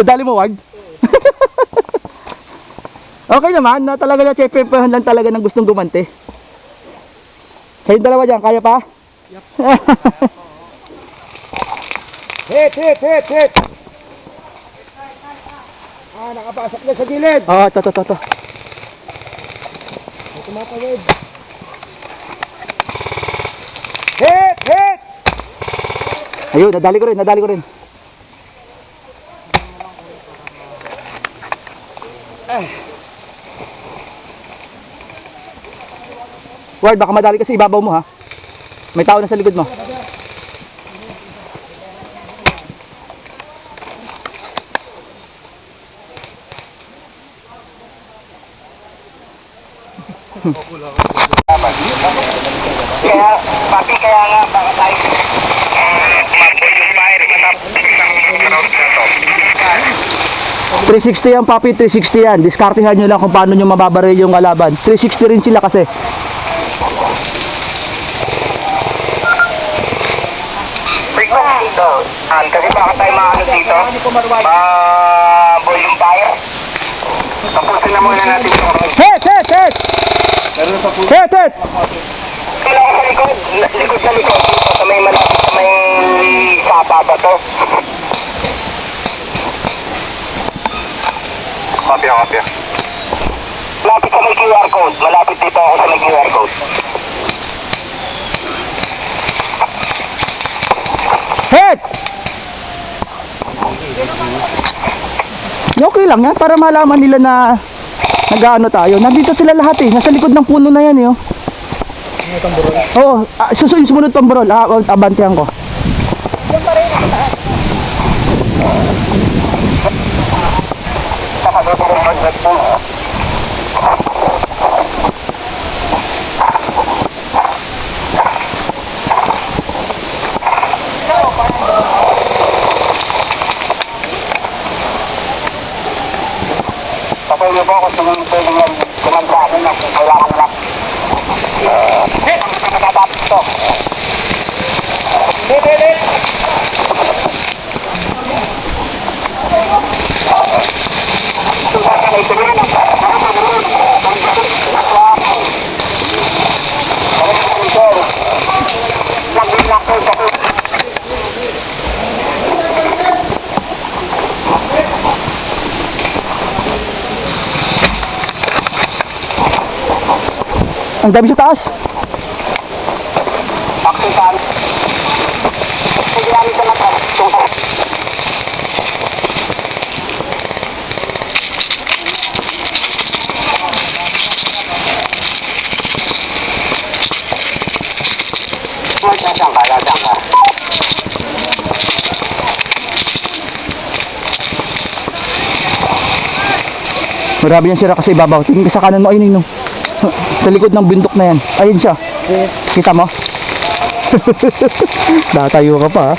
Dali mo wag. Okay naman, na talaga na chepepahan lang talaga ng gustong gumante. Kayong dalawa dyan, kaya pa? Yep. Hit! Ah, nakapasok na sa gilid. Oh, to. May tumatawid. Hit! Ayun, nadali ko rin. Ward, baka madali kasi ibabaw mo ha. May tao na sa likod mo. Kaya, papi, kaya nga, baka tayo maboy yung fire, matapos isang round na to. 360 yan, papi, 360 yan. Diskartehan nyo lang kung paano nyo mababaril yung kalaban. 360 rin sila kasi. Frequency dito, kasi baka tayo maano dito, maboy yung fire. Tapusin na muna natin yung Hit! kailangan sa likod, likod dito, sa may malapit, sa may sapa ba to? Kopya. Malapit sa may QR code, malapit dito ako sa may QR code. Hit! Okay lang yan, para malaman nila na nag-ano tayo. Nandito sila lahat eh, nasa likod ng puno na yan eh. Oo, sumunod pamburol. Abantihan ko. Patuloy po ako sa mga pwedeng kumandaan na kailangan lang. Ang nakatapos ito. Hit! Ang dami sa taas. Action time. Sige namin sa mata. Dadang ka. Marami yan sila kasi ibabaw. Tingin ka sa kanan mo, ayun no. Sa likod ng bundok na yan. Ayun siya. Kita mo? Datayo ka pa ha.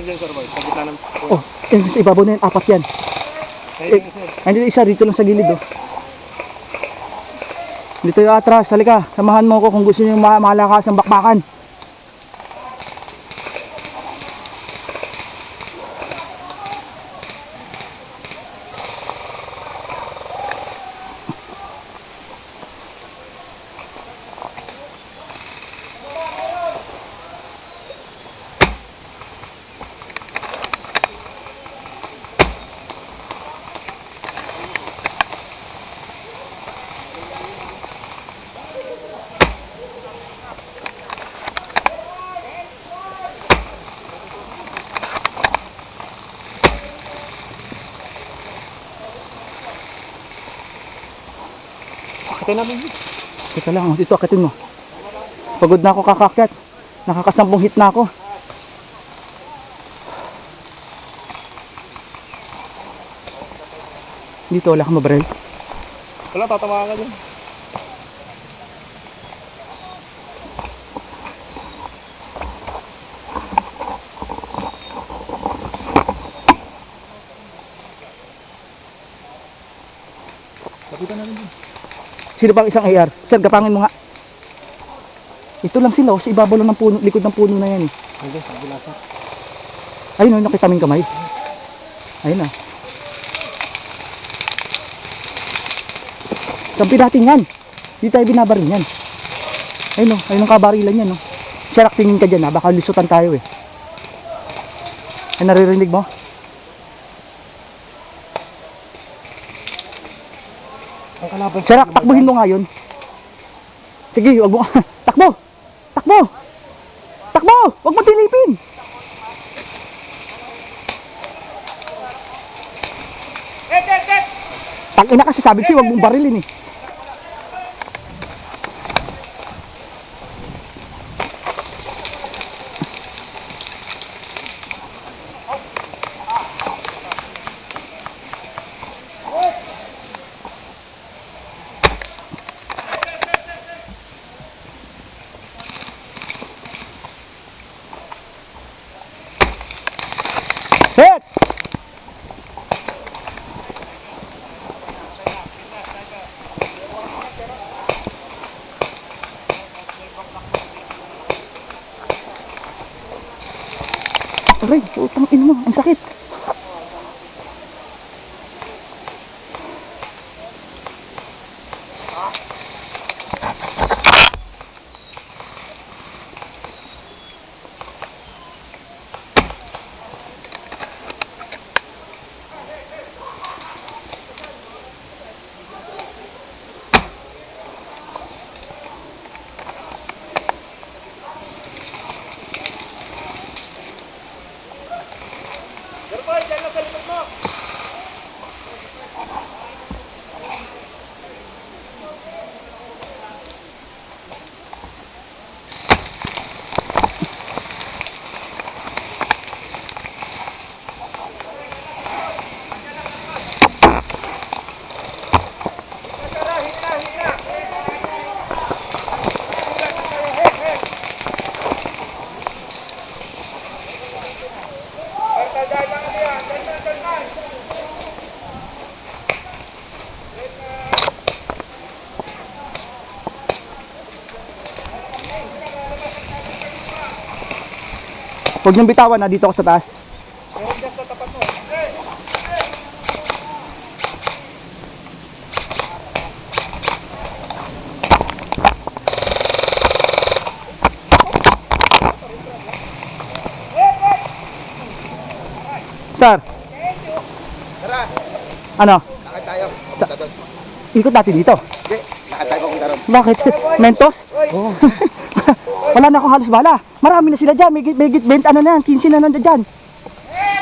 dyan, sir, boy. Sa gitna ng... Oh, yun sa ibabaw na yan, apat yan. Ayun, sir. Andito isa, dito lang sa gilid oh. Dito yung atras, halika, samahan mo ako kung gusto niyo malakas ang bakbakan. Akitin natin. Teka lang, dito akitin mo. Pagod na ako kakakyat. Nakakasampung hit na ako. Dito wala kang mabaril. Wala, tatamaan ka dyan. Lapitan natin dyan. Sino bang isang AR? Sir, gapangin mo nga. Ito lang sila, oh, sa ibabaw lang ng puno, likod ng puno na yan eh. Hindi, sa gilasa. Ayun, oh, nakita mo yung kamay. Ayun ah. Kampi natin yan. Hindi tayo binabaril yan. Ayun oh, ayun ang kabarilan yan oh. Sirak, tingin ka dyan ah, baka lisutan tayo eh. Ay, naririnig mo? Ang kalaban. Sirak, takbuhin mo nga yun. Sige, wag mo. Takbo! Takbo! Takbo! Wag mo tilipin! Tangina kasi sabi siya, wag mong barilin eh. Hit! Aray, putang ina mo, ang sakit. Huwag niyong bitawan na dito ako sa taas. Meron dyan sa tapat mo. Sir, Tara, ano? lakad tayo. Ikot natin dito. Hindi, lakad tayo kung daron. Bakit? Mentos? Oo. Wala na akong halos bala. Marami na sila dyan. May 20 ano na yan. 15 na nandiyan dyan.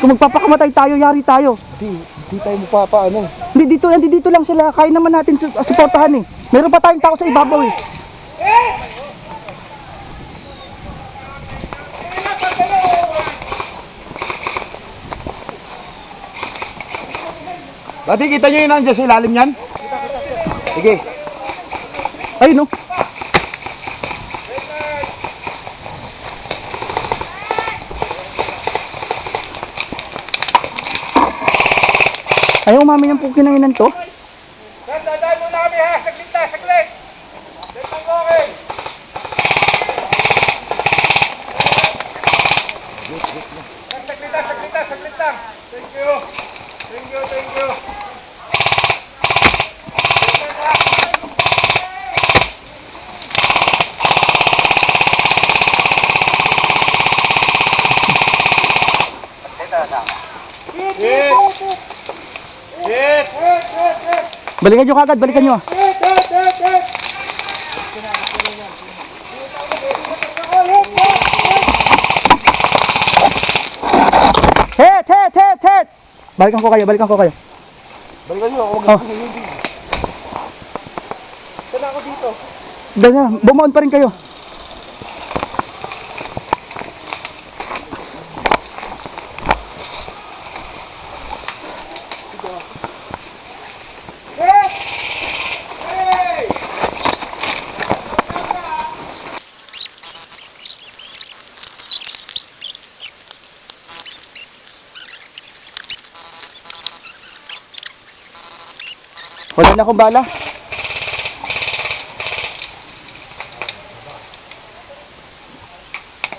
Kung magpapakamatay tayo, yari tayo. Hindi tayo mapapaano. Hindi dito lang sila. Kaya naman natin suportahan eh. Meron pa tayong tao sa ibabaw eh. Dati kita nyo yun nandiyan sa ilalim yan? Sige. Ayun oh. Ayaw umami ng pukinanginan to. Sir, dadaan muna kami ha. Saglit na, saglit. Saglit lang okay. Saglit lang. Thank you. Thank you, thank you. Hit! Hit! Balikan nyo kagad, balikan nyo. Hit, hit, hit, hit. Balikan ko kayo, balikan ko kayo. Balikan nyo, huwag Oh, Saan ako dito? dala, bumaon pa rin kayo. Wala na akong bala.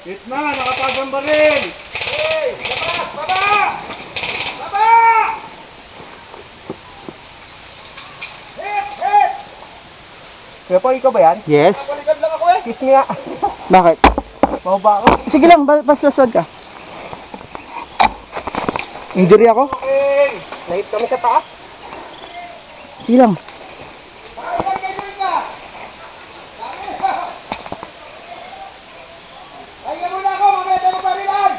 Hit na, nakapagang baril! Hey! Baba! Baba! Baba! Hit! Hit! Kuya po, ikaw ba yan? Yes. Balikan lang ako eh! Kiss me nga. Bakit? Mababa ako. Sige lang, basta saan ka. Injury ako? Okay! Nahit kami sa taas. Sige lang. Kaya muna ako, mamaya tayo barilan!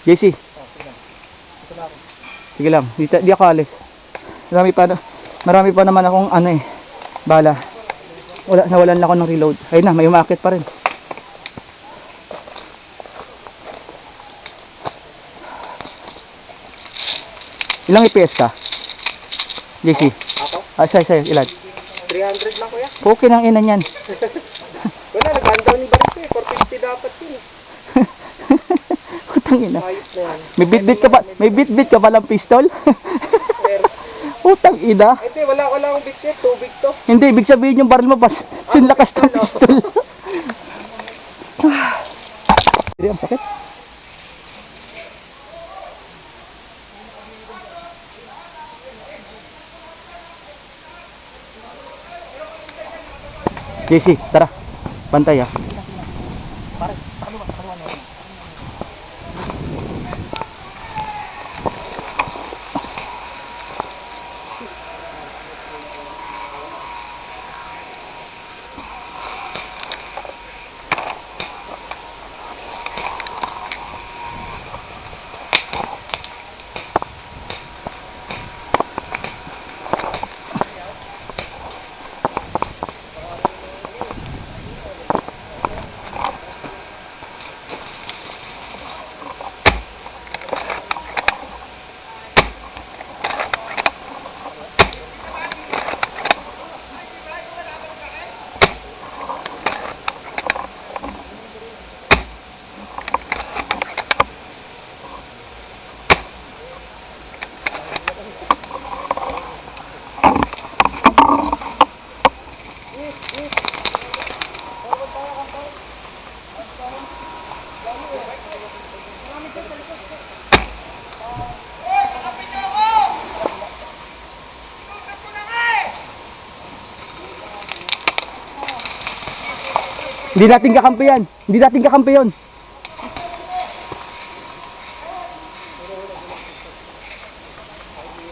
JC. Sige lang, di ako alis. Marami pa naman akong ano eh, bala. Nawalan na ako ng reload. Ayun na, may umakit pa rin. Ilang EPS ka? JC. Ako? Sa'yo, ilan? 300 lang kuya. Okay ng ina niyan. Wala, nag-handle ni Baris eh. 450 dapat yun eh. Utang ina. Ayos na yan. May bitbit ka palang pistol? Pero, Utang ina. ito wala akong bitbit. Tubig to. Hindi, ibig sabihin yung baril mo pas sinlakas ng pistol. Hindi, ang sakit. JC, tara. Pantay ah. Hindi natin kakampi yan. Hindi natin kakampi yun.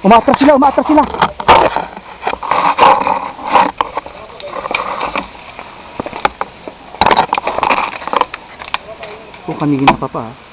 Umatras sila, umatras sila. Kung kami ginapa pa.